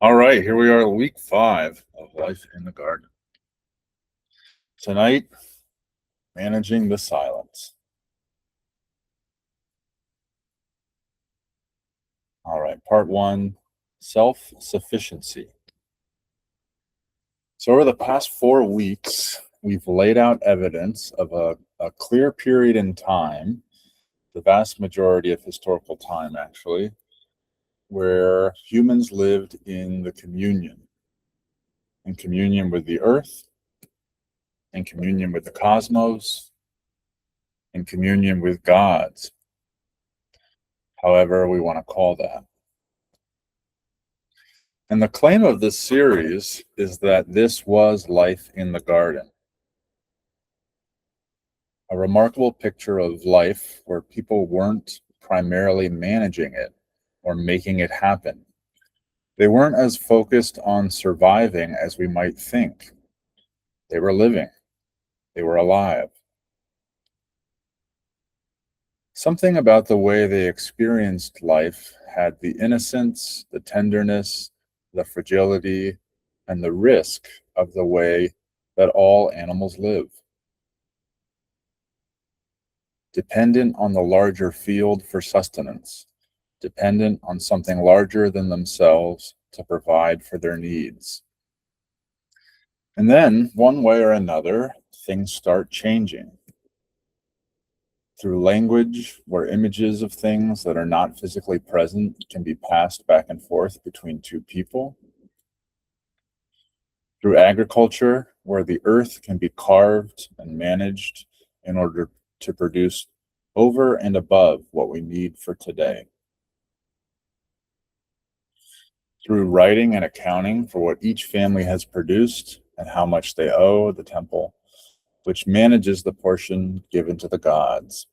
All right, here we are, week 5 of Life in the Garden. Tonight, managing the silence. All right, part 1, self-sufficiency. So over the past 4 weeks, we've laid out evidence of a clear period in time, the vast majority of historical time actually, where humans lived in communion with the earth, in communion with the cosmos, in communion with gods, however we want to call that. And the claim of this series is that this was life in the garden, a remarkable picture of life where people weren't primarily managing it or making it happen. They weren't as focused on surviving as we might think. They were living, they were alive. Something about the way they experienced life had the innocence, the tenderness, the fragility, and the risk of the way that all animals live. Dependent on the larger field for sustenance, dependent on something larger than themselves to provide for their needs. And then, one way or another, things start changing. Through language, where images of things that are not physically present can be passed back and forth between two people. Through agriculture, where the earth can be carved and managed in order to produce over and above what we need for today. Through writing and accounting for what each family has produced and how much they owe the temple, which manages the portion given to the gods.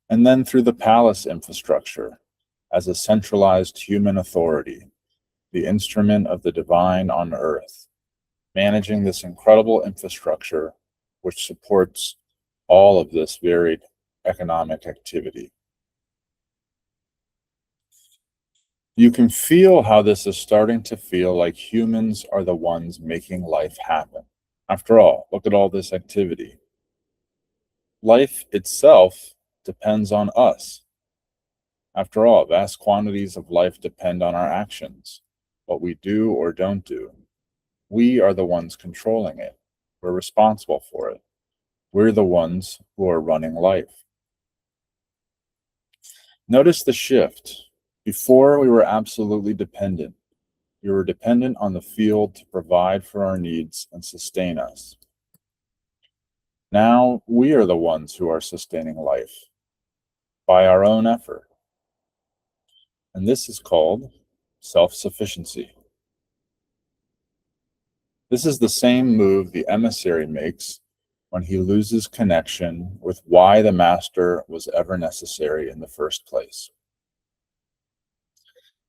And then through the palace infrastructure as a centralized human authority, the instrument of the divine on earth, managing this incredible infrastructure which supports all of this varied economic activity. You can feel how this is starting to feel like humans are the ones making life happen. After all, look at all this activity. Life itself depends on us. After all, vast quantities of life depend on our actions, what we do or don't do. We are the ones controlling it. We're responsible for it. We're the ones who are running life. Notice the shift. Before, we were absolutely dependent. We were dependent on the field to provide for our needs and sustain us. Now, we are the ones who are sustaining life by our own effort. And this is called self-sufficiency. This is the same move the emissary makes when he loses connection with why the master was ever necessary in the first place.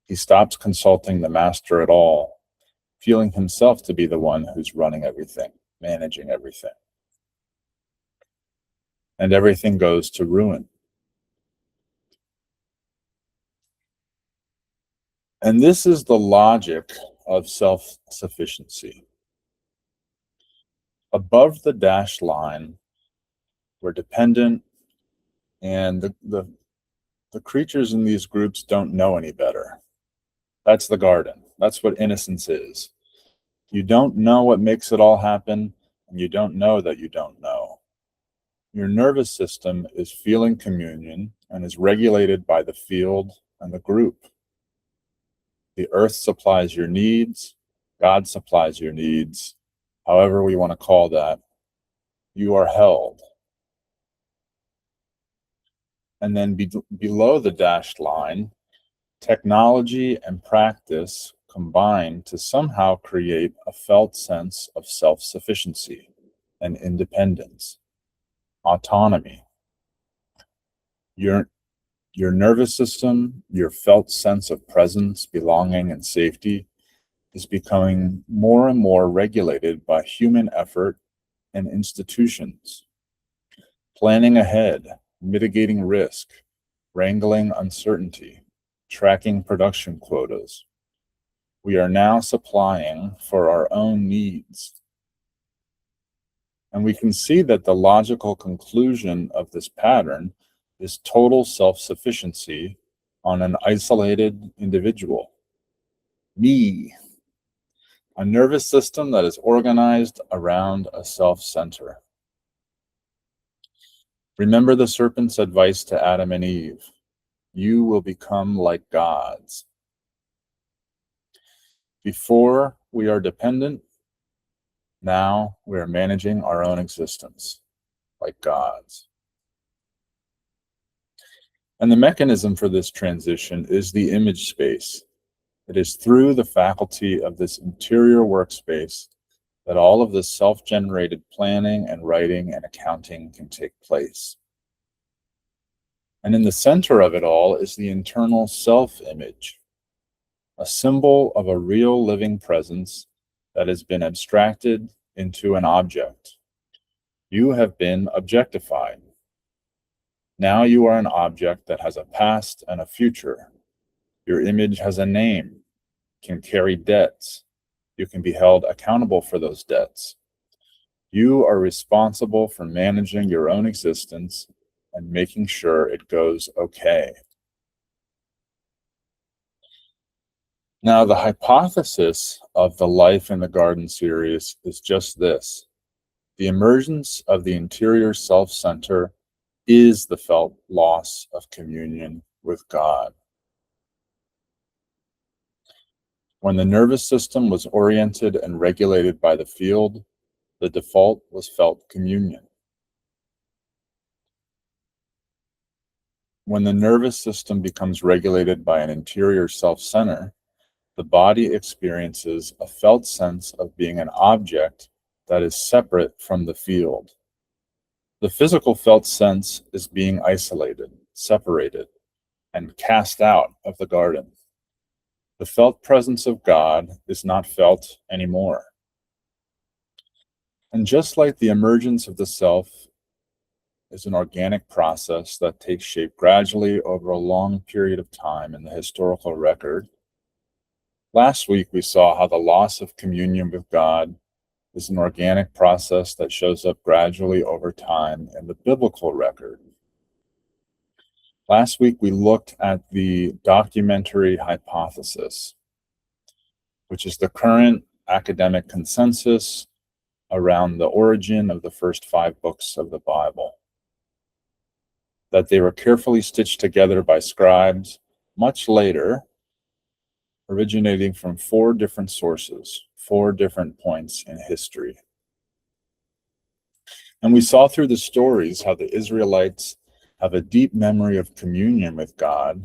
He stops consulting the master at all, feeling himself to be the one who's running everything, managing everything. And everything goes to ruin. And this is the logic of self-sufficiency. Above the dashed line, we're dependent, and the creatures in these groups don't know any better. That's the garden. That's what innocence is. You don't know what makes it all happen, and you don't know that you don't know. Your nervous system is feeling communion and is regulated by the field and the group. The earth supplies your needs. God supplies your needs. However we want to call that. You are held. And then below the dashed line, technology and practice combine to somehow create a felt sense of self-sufficiency and independence, autonomy. Your nervous system, your felt sense of presence, belonging, and safety is becoming more and more regulated by human effort and institutions. Planning ahead, mitigating risk, wrangling uncertainty, tracking production quotas. We are now supplying for our own needs. And we can see that the logical conclusion of this pattern is total self-sufficiency on an isolated individual. Me, a nervous system that is organized around a self-center. Remember the serpent's advice to Adam and Eve. You will become like gods. Before we are dependent, now we are managing our own existence like gods. And the mechanism for this transition is the image space. It is through the faculty of this interior workspace that all of this self-generated planning and writing and accounting can take place. And in the center of it all is the internal self-image, a symbol of a real living presence that has been abstracted into an object. You have been objectified. Now you are an object that has a past and a future. Your image has a name, can carry debts. You can be held accountable for those debts. You are responsible for managing your own existence and making sure it goes okay. Now, the hypothesis of the Life in the Garden series is just this. The emergence of the interior self-center is the felt loss of communion with God. When the nervous system was oriented and regulated by the field, the default was felt communion. When the nervous system becomes regulated by an interior self-center, the body experiences a felt sense of being an object that is separate from the field. The physical felt sense is being isolated, separated, and cast out of the garden. The felt presence of God is not felt anymore. And just like the emergence of the self is an organic process that takes shape gradually over a long period of time in the historical record, last week we saw how the loss of communion with God is an organic process that shows up gradually over time in the biblical record. Last week we looked at the documentary hypothesis, which is the current academic consensus around the origin of the first 5 books of the Bible. That they were carefully stitched together by scribes much later, originating from 4 different sources, 4 different points in history. And we saw through the stories how the Israelites have a deep memory of communion with God,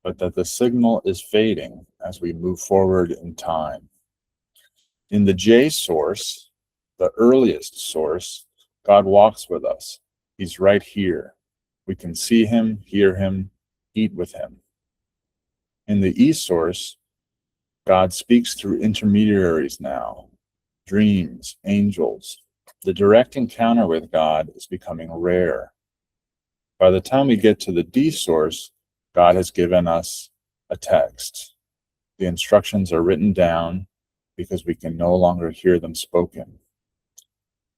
but that the signal is fading as we move forward in time. In the J source, the earliest source, God walks with us. He's right here. We can see him, hear him, eat with him. In the E source, God speaks through intermediaries now, dreams, angels. The direct encounter with God is becoming rare. By the time we get to the D source, God has given us a text. The instructions are written down because we can no longer hear them spoken.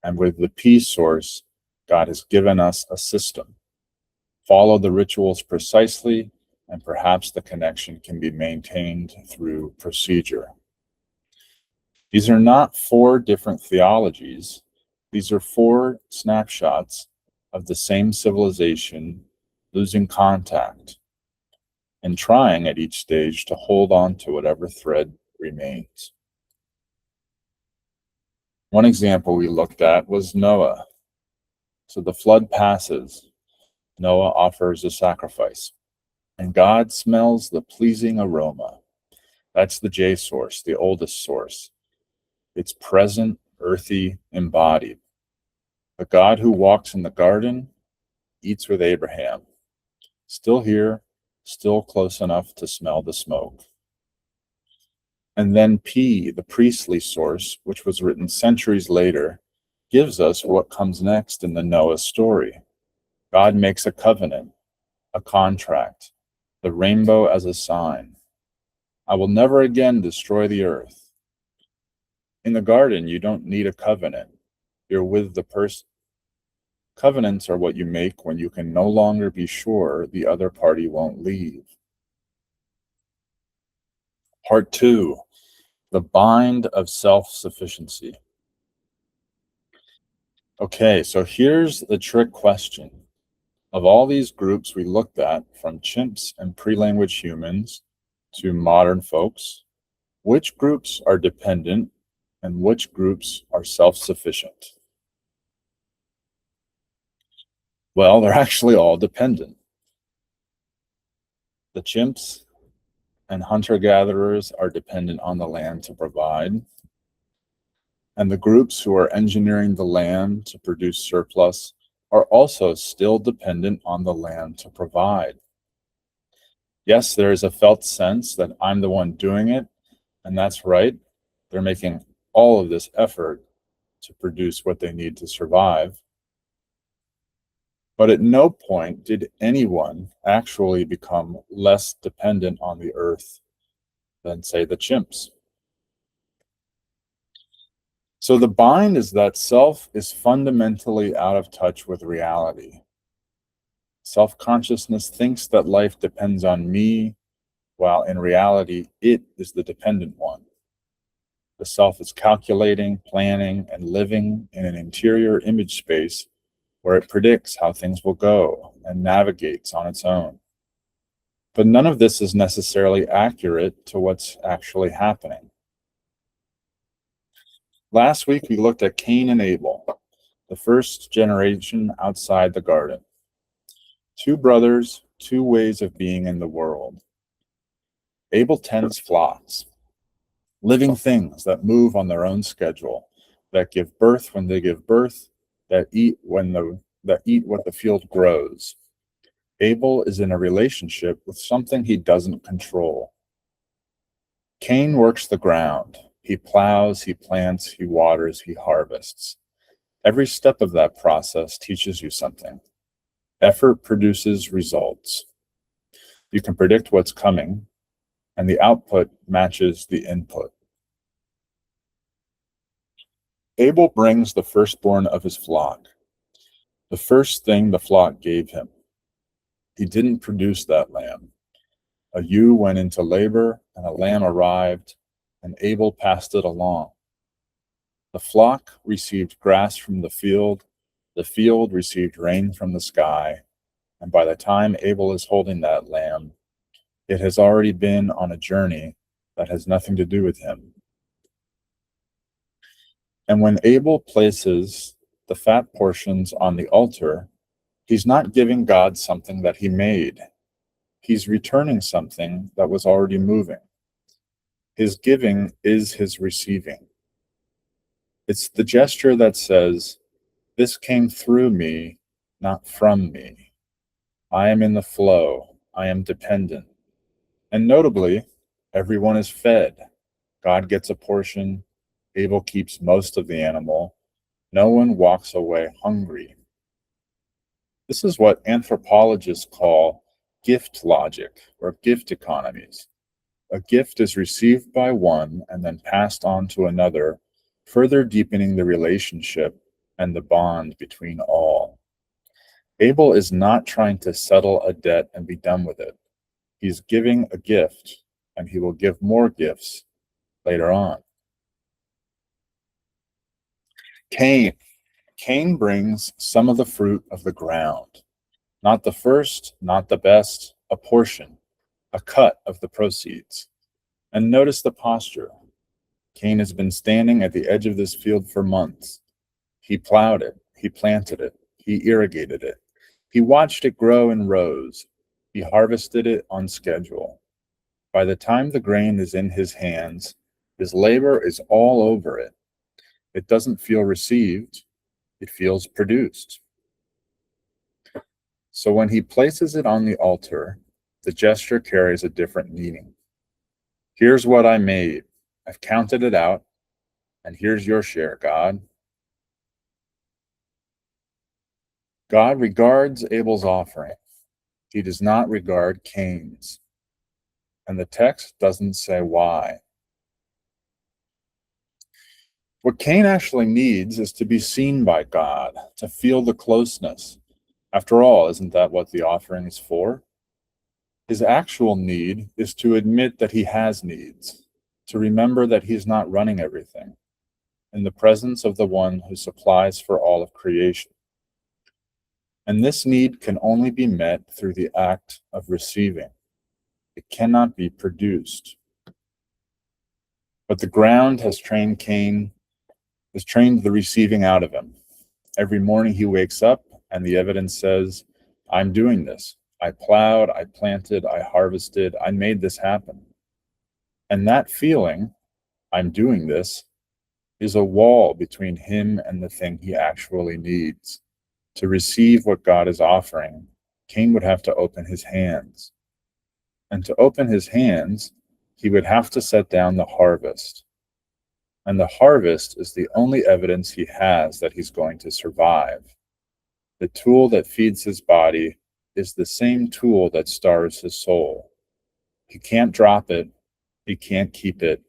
And with the P source, God has given us a system. Follow the rituals precisely, and perhaps the connection can be maintained through procedure. These are not 4 different theologies. These are 4 snapshots of the same civilization losing contact and trying at each stage to hold on to whatever thread remains. One example we looked at was Noah. So the flood passes. Noah offers a sacrifice, and God smells the pleasing aroma. That's the J source, the oldest source. It's present, earthy, embodied. The God who walks in the garden eats with Abraham. Still here, still close enough to smell the smoke. And then P, the priestly source, which was written centuries later, gives us what comes next in the Noah story. God makes a covenant, a contract. the rainbow as a sign. I will never again destroy the earth. In the garden, you don't need a covenant. You're with the person. Covenants are what you make when you can no longer be sure the other party won't leave. Part 2, the bind of self-sufficiency. Okay, so here's the trick question. Of all these groups we looked at, from chimps and pre-language humans to modern folks, which groups are dependent and which groups are self-sufficient? Well, they're actually all dependent. The chimps and hunter-gatherers are dependent on the land to provide. And the groups who are engineering the land to produce surplus are also still dependent on the land to provide. Yes, there is a felt sense that I'm the one doing it, and that's right. They're making all of this effort to produce what they need to survive. But at no point did anyone actually become less dependent on the earth than, say, the chimps. So the bind is that self is fundamentally out of touch with reality. Self-consciousness thinks that life depends on me, while in reality, it is the dependent one. The self is calculating, planning, and living in an interior image space where it predicts how things will go and navigates on its own. But none of this is necessarily accurate to what's actually happening. Last week, we looked at Cain and Abel, the first generation outside the garden. Two brothers, two ways of being in the world. Abel tends flocks, living things that move on their own schedule, that give birth when they give birth, that eat what the field grows. Abel is in a relationship with something he doesn't control. Cain works the ground. He plows, he plants, he waters, he harvests. Every step of that process teaches you something. Effort produces results. You can predict what's coming, and the output matches the input. Abel brings the firstborn of his flock, the first thing the flock gave him. He didn't produce that lamb. A ewe went into labor, and a lamb arrived, and Abel passed it along. The flock received grass from the field received rain from the sky, and by the time Abel is holding that lamb, it has already been on a journey that has nothing to do with him. And when Abel places the fat portions on the altar, he's not giving God something that he made. He's returning something that was already moving. His giving is his receiving. It's the gesture that says, "This came through me, not from me. I am in the flow. I am dependent." And notably, everyone is fed. God gets a portion. Abel keeps most of the animal. No one walks away hungry. This is what anthropologists call gift logic or gift economies. A gift is received by one and then passed on to another, further deepening the relationship and the bond between all. Abel is not trying to settle a debt and be done with it. He's giving a gift, and he will give more gifts later on. Cain brings some of the fruit of the ground. Not the first, not the best, a portion, a cut of the proceeds. And notice the posture. Cain has been standing at the edge of this field for months. He plowed it, he planted it, he irrigated it. He watched it grow in rows. He harvested it on schedule. By the time the grain is in his hands, his labor is all over it. It doesn't feel received, it feels produced. So when he places it on the altar, the gesture carries a different meaning. Here's what I made. I've counted it out, and here's your share, God. God regards Abel's offering. He does not regard Cain's. And the text doesn't say why. What Cain actually needs is to be seen by God, to feel the closeness. After all, isn't that what the offering is for? His actual need is to admit that he has needs, to remember that he's not running everything, in the presence of the one who supplies for all of creation. And this need can only be met through the act of receiving. It cannot be produced. But the ground has trained the receiving out of him. Every morning he wakes up and the evidence says, I'm doing this. I plowed, I planted, I harvested, I made this happen. And that feeling, I'm doing this, is a wall between him and the thing he actually needs. To receive what God is offering, Cain would have to open his hands. And to open his hands, he would have to set down the harvest. And the harvest is the only evidence he has that he's going to survive. The tool that feeds his body is the same tool that starves his soul. He can't drop it. He can't keep it.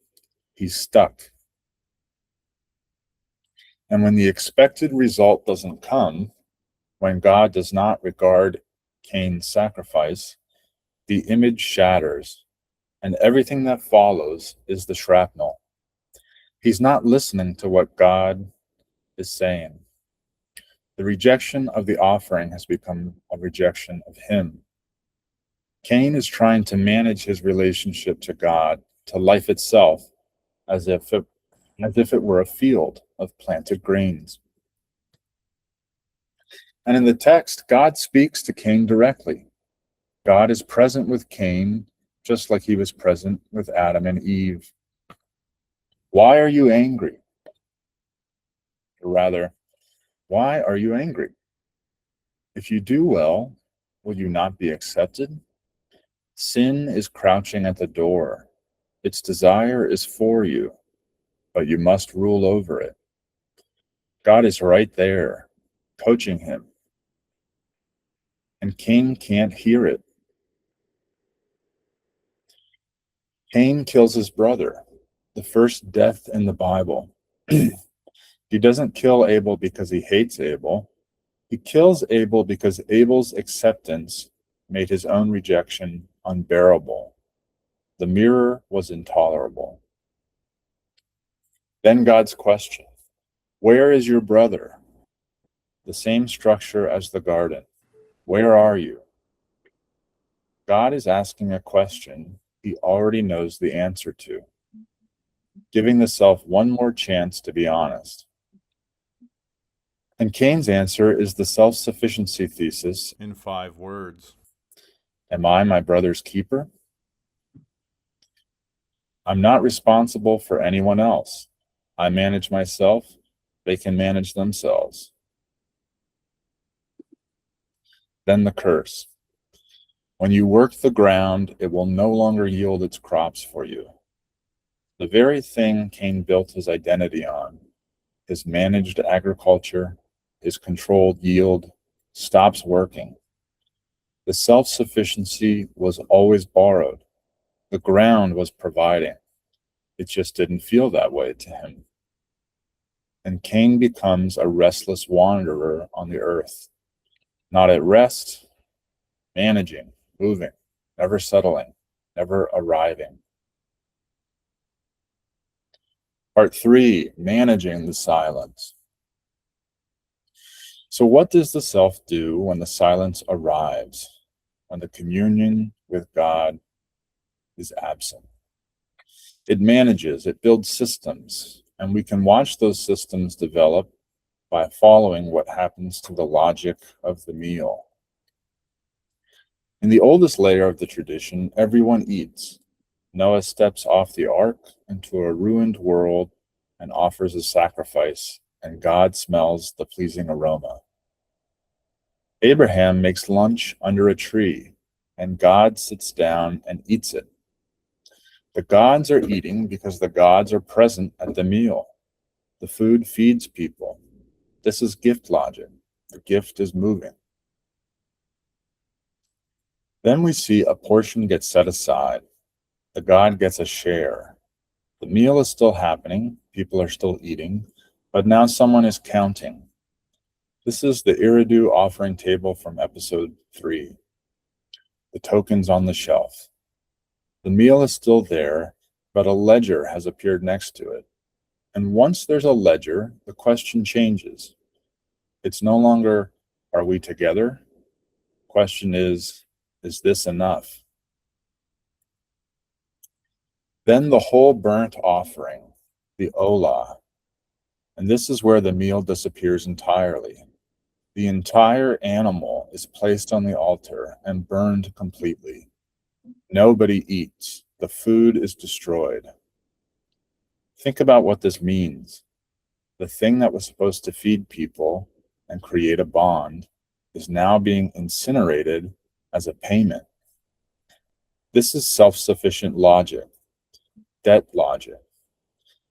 He's stuck. And when the expected result doesn't come, when God does not regard Cain's sacrifice, the image shatters, and everything that follows is the shrapnel. He's not listening to what God is saying. The rejection of the offering has become a rejection of him. Cain is trying to manage his relationship to God, to life itself, as if it were a field of planted grains. And in the text, God speaks to Cain directly. God is present with Cain, just like he was present with Adam and Eve. Why are you angry? Or rather, why are you angry? If you do well, will you not be accepted? Sin is crouching at the door. Its desire is for you, but you must rule over it. God is right there, coaching him. And Cain can't hear it. Cain kills his brother, the first death in the Bible. He doesn't kill Abel because he hates Abel. He kills Abel because Abel's acceptance made his own rejection unbearable. The mirror was intolerable. Then God's question, where is your brother? The same structure as the garden. Where are you? God is asking a question he already knows the answer to, giving the self one more chance to be honest. And Cain's answer is the self-sufficiency thesis in 5 words. Am I my brother's keeper? I'm not responsible for anyone else. I manage myself. They can manage themselves. Then the curse. When you work the ground, it will no longer yield its crops for you. The very thing Cain built his identity on, his managed agriculture, his controlled yield, stops working. The self-sufficiency was always borrowed. The ground was providing. It just didn't feel that way to him. And Cain becomes a restless wanderer on the earth, not at rest, managing, moving, never settling, never arriving. Part 3, managing the silence. So what does the self do when the silence arrives, when the communion with God is absent? It manages, it builds systems, and we can watch those systems develop by following what happens to the logic of the meal. In the oldest layer of the tradition, everyone eats. Noah steps off the ark into a ruined world and offers a sacrifice, and God smells the pleasing aroma. Abraham makes lunch under a tree, and God sits down and eats it. The gods are eating because the gods are present at the meal. The food feeds people. This is gift logic. The gift is moving. Then we see a portion gets set aside. The god gets a share. The meal is still happening. People are still eating. But now someone is counting. This is the Eridu offering table from episode 3. The tokens on the shelf. The meal is still there, but a ledger has appeared next to it. And once there's a ledger, the question changes. It's no longer, are we together? The question is this enough? Then the whole burnt offering, the olah, and this is where the meal disappears entirely. The entire animal is placed on the altar and burned completely. Nobody eats. The food is destroyed. Think about what this means. The thing that was supposed to feed people and create a bond is now being incinerated as a payment. This is self-sufficient logic, debt logic.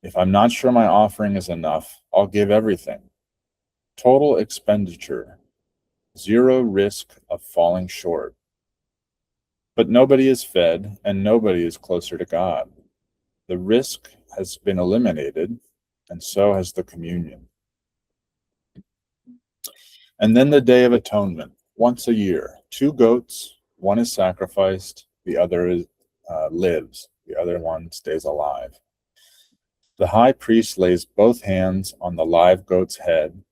If I'm not sure my offering is enough, I'll give everything. Total expenditure, zero risk of falling short. But nobody is fed and nobody is closer to God. The risk has been eliminated, and so has the communion. And then the Day of Atonement, once a year. 2 goats, one is sacrificed, the other lives, the other one stays alive. The high priest lays both hands on the live goat's head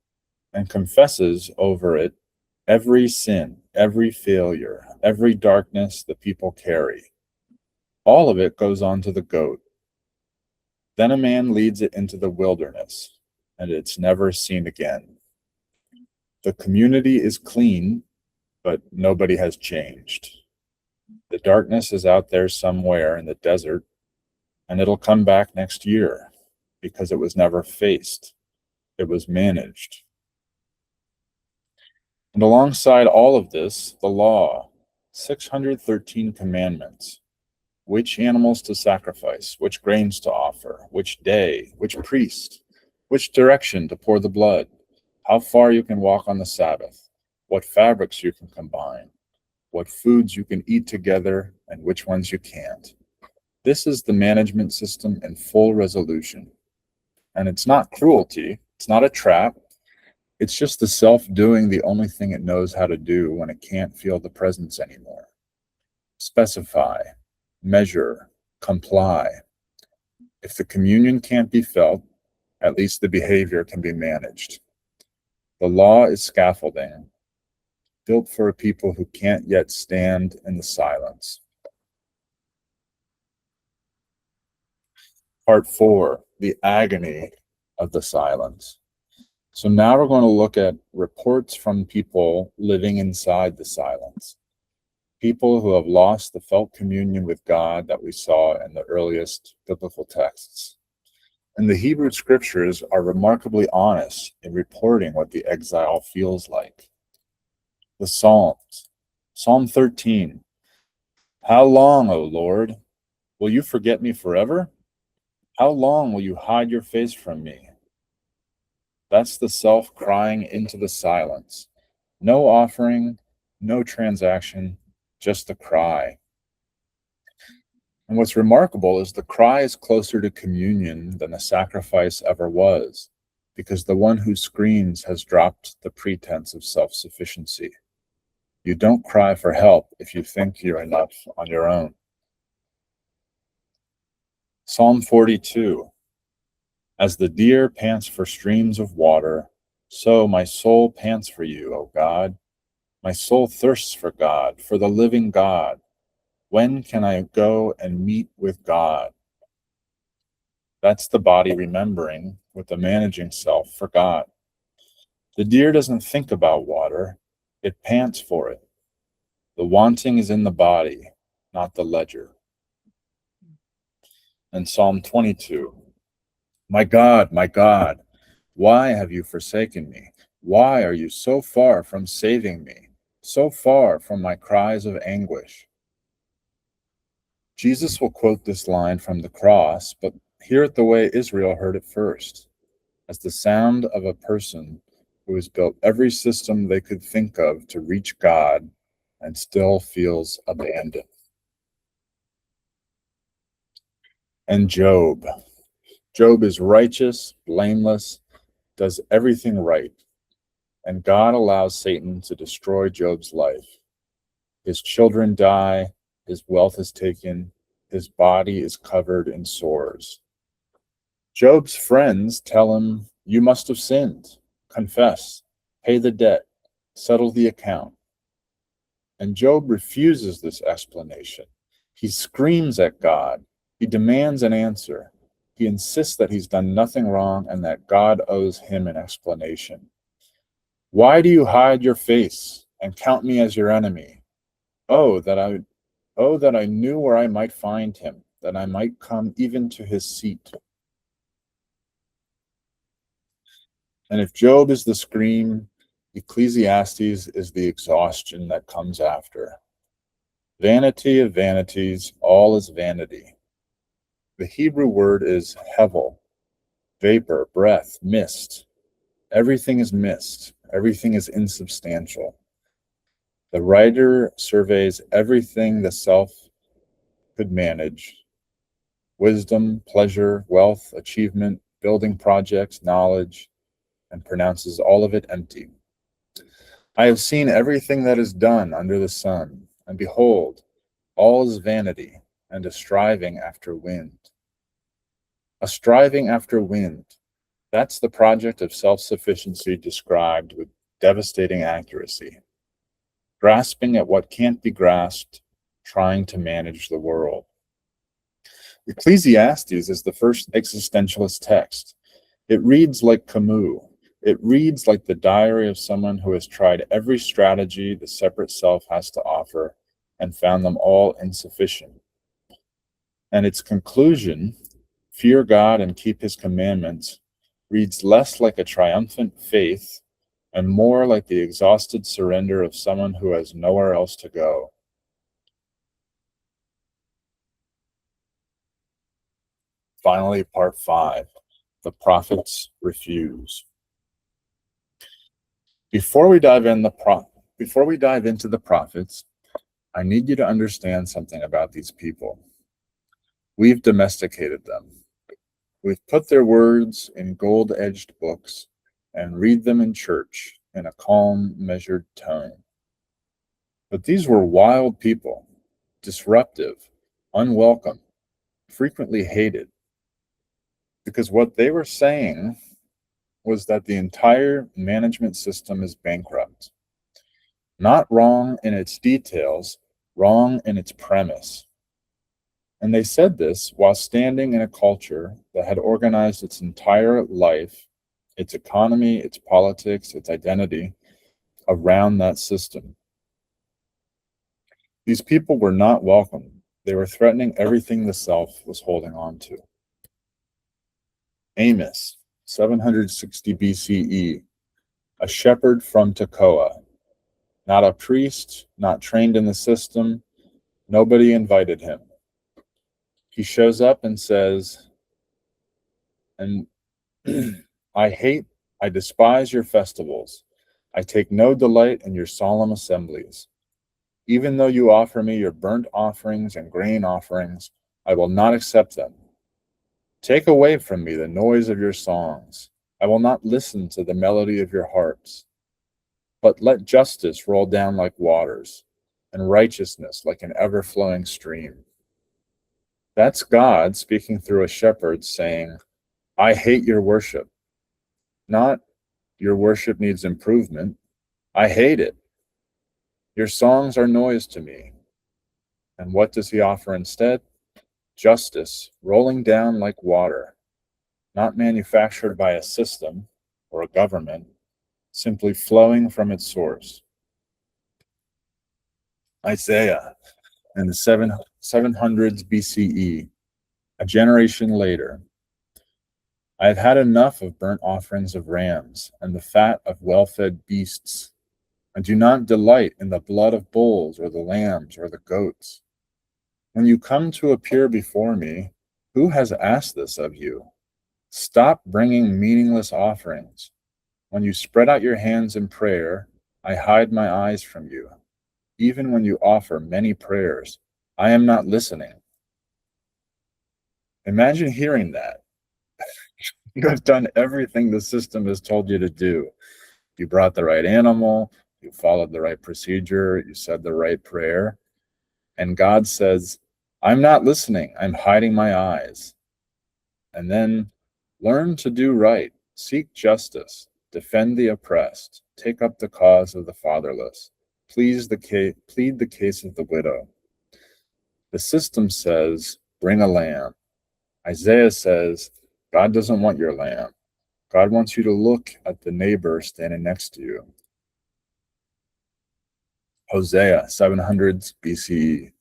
and confesses over it every sin, every failure, every darkness the people carry. All of it goes on to the goat. Then a man leads it into the wilderness, and it's never seen again. The community is clean, but nobody has changed. The darkness is out there somewhere in the desert, and it'll come back next year because it was never faced. It was managed. And alongside all of this, the law, 613 commandments. Which animals to sacrifice, which grains to offer, which day, which priest, which direction to pour the blood, how far you can walk on the Sabbath, what fabrics you can combine, what foods you can eat together, and which ones you can't. This is the management system in full resolution. And it's not cruelty, it's not a trap, it's just the self doing the only thing it knows how to do when it can't feel the presence anymore. Specify, measure, comply. If the communion can't be felt, at least the behavior can be managed. The law is scaffolding, built for a people who can't yet stand in the silence. Part 4, the agony of the silence. So now we're going to look at reports from people living inside the silence. People who have lost the felt communion with God that we saw in the earliest biblical texts. And the Hebrew scriptures are remarkably honest in reporting what the exile feels like. The Psalms. Psalm 13. How long, O Lord, will you forget me forever? How long will you hide your face from me? That's the self crying into the silence. No offering, no transaction, just a cry. And what's remarkable is the cry is closer to communion than the sacrifice ever was, because the one who screams has dropped the pretense of self-sufficiency. You don't cry for help if you think you're enough on your own. Psalm 42. As the deer pants for streams of water, so my soul pants for you, O God. My soul thirsts for God, for the living God. When can I go and meet with God? That's the body remembering with the managing self for God. The deer doesn't think about water, it pants for it. The wanting is in the body, not the ledger. And Psalm 22. My God, why have you forsaken me? Why are you so far from saving me, so far from my cries of anguish? Jesus will quote this line from the cross, but hear it the way Israel heard it first, as the sound of a person who has built every system they could think of to reach God and still feels abandoned. And Job. Job is righteous, blameless, does everything right, and God allows Satan to destroy Job's life. His children die, his wealth is taken, his body is covered in sores. Job's friends tell him, "You must have sinned. Confess, pay the debt, settle the account." And Job refuses this explanation. He screams at God. He demands an answer. He insists that he's done nothing wrong and that God owes him an explanation. "Why do you hide your face and count me as your enemy? Oh, that I oh that I knew where I might find him, that I might come even to his seat." And if Job is the scream, Ecclesiastes is the exhaustion that comes after. Vanity of vanities, all is vanity. The Hebrew word is hevel, vapor, breath, mist. Everything is mist. Everything is insubstantial. The writer surveys everything the self could manage: wisdom, pleasure, wealth, achievement, building projects, knowledge, and pronounces all of it empty. "I have seen everything that is done under the sun, and behold, all is vanity and a striving after wind." A striving after wind. That's the project of self-sufficiency described with devastating accuracy. Grasping at what can't be grasped, trying to manage the world. Ecclesiastes is the first existentialist text. It reads like Camus. It reads like the diary of someone who has tried every strategy the separate self has to offer and found them all insufficient. And its conclusion, "Fear God and keep his commandments," reads less like a triumphant faith and more like the exhausted surrender of someone who has nowhere else to go. Finally, part 5, the prophets refuse. Before we dive into the prophets, I need you to understand something about these people. We've domesticated them. We've put their words in gold-edged books and read them in church in a calm, measured tone. But these were wild people, disruptive, unwelcome, frequently hated, because what they were saying was that the entire management system is bankrupt. Not wrong in its details, wrong in its premise. And they said this while standing in a culture that had organized its entire life, its economy, its politics, its identity around that system. These people were not welcome. They were threatening everything the self was holding on to. Amos, 760 BCE, a shepherd from Tekoa, not a priest, not trained in the system. Nobody invited him. He shows up and says, and I despise your festivals. I take no delight in your solemn assemblies. Even though you offer me your burnt offerings and grain offerings, I will not accept them. Take away from me the noise of your songs. I will not listen to the melody of your harps. But let justice roll down like waters, and righteousness like an ever-flowing stream. That's God speaking through a shepherd saying, I hate your worship. Not, your worship needs improvement. I hate it. Your songs are noise to me. And what does he offer instead? Justice rolling down like water, not manufactured by a system or a government, simply flowing from its source. Isaiah in the 700s BCE, a generation later. I have had enough of burnt offerings of rams and the fat of well-fed beasts. I do not delight in the blood of bulls or the lambs or the goats. When you come to appear before me, who has asked this of you? Stop bringing meaningless offerings. When you spread out your hands in prayer, I hide my eyes from you. even when you offer many prayers, I am not listening. Imagine hearing that. You have done everything the system has told you to do. You brought the right animal, you followed the right procedure, you said the right prayer, and God says, I'm not listening, I'm hiding my eyes. And then learn to do right, seek justice, defend the oppressed, take up the cause of the fatherless, plead the case of the widow. The system says, bring a lamb. Isaiah says, God doesn't want your lamb. God wants you to look at the neighbor standing next to you. Hosea, 700s BCE.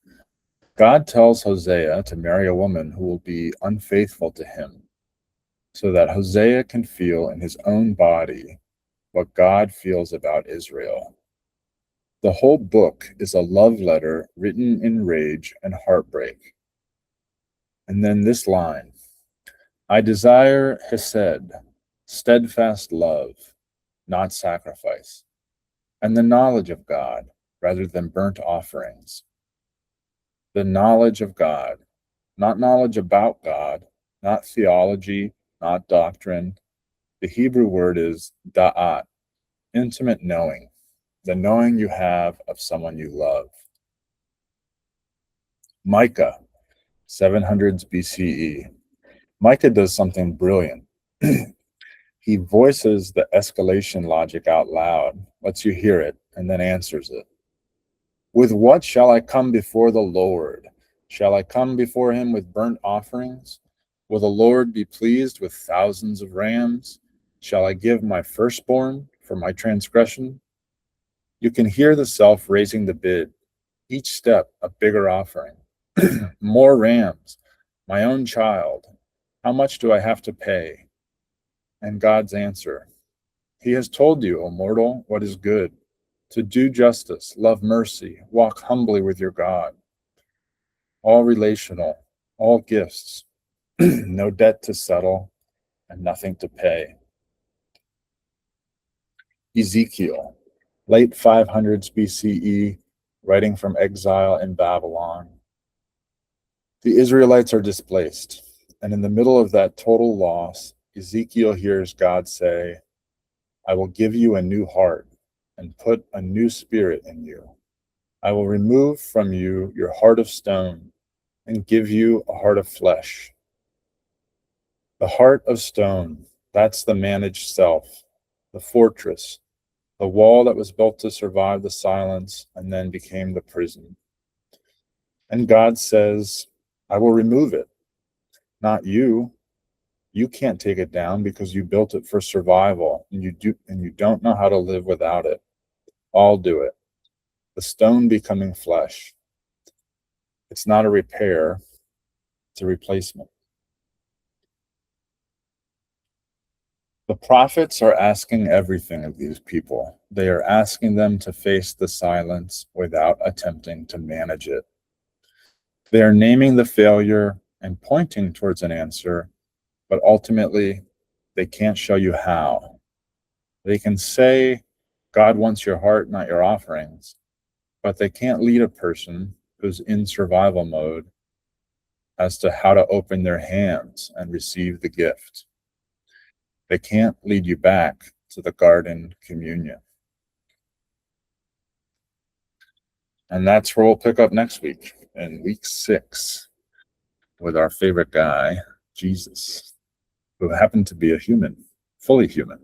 God tells Hosea to marry a woman who will be unfaithful to him, so that Hosea can feel in his own body what God feels about Israel. The whole book is a love letter written in rage and heartbreak. And then this line, I desire hesed, steadfast love, not sacrifice, and the knowledge of God rather than burnt offerings. The knowledge of God, not knowledge about God, not theology, not doctrine. The Hebrew word is da'at, intimate knowing, the knowing you have of someone you love. Micah, 700s BCE. Micah does something brilliant. He voices the escalation logic out loud, lets you hear it, and then answers it. With what shall I come before the Lord? Shall I come before him with burnt offerings? Will the Lord be pleased with thousands of rams? Shall I give my firstborn for my transgression? You can hear the self raising the bid, each step a bigger offering. More rams, my own child. How much do I have to pay? And God's answer, he has told you, O mortal, what is good, to do justice, love mercy, walk humbly with your God. All relational, all gifts, no debt to settle, and nothing to pay. Ezekiel, late 500s BCE, writing from exile in Babylon. The Israelites are displaced, and in the middle of that total loss, Ezekiel hears God say, I will give you a new heart and put a new spirit in you. I will remove from you your heart of stone and give you a heart of flesh. The heart of stone, that's the managed self, the fortress, the wall that was built to survive the silence and then became the prison. And God says, I will remove it, not you. You can't take it down because you built it for survival and you don't know how to live without it. I'll do it. The stone becoming flesh. It's not a repair, it's a replacement. The prophets are asking everything of these people. They are asking them to face the silence without attempting to manage it. They are naming the failure and pointing towards an answer, but ultimately, they can't show you how. They can say, God wants your heart, not your offerings, but they can't lead a person who's in survival mode as to how to open their hands and receive the gift. They can't lead you back to the garden communion. And that's where we'll pick up next week, in week 6, with our favorite guy, Jesus, who happened to be a human, fully human.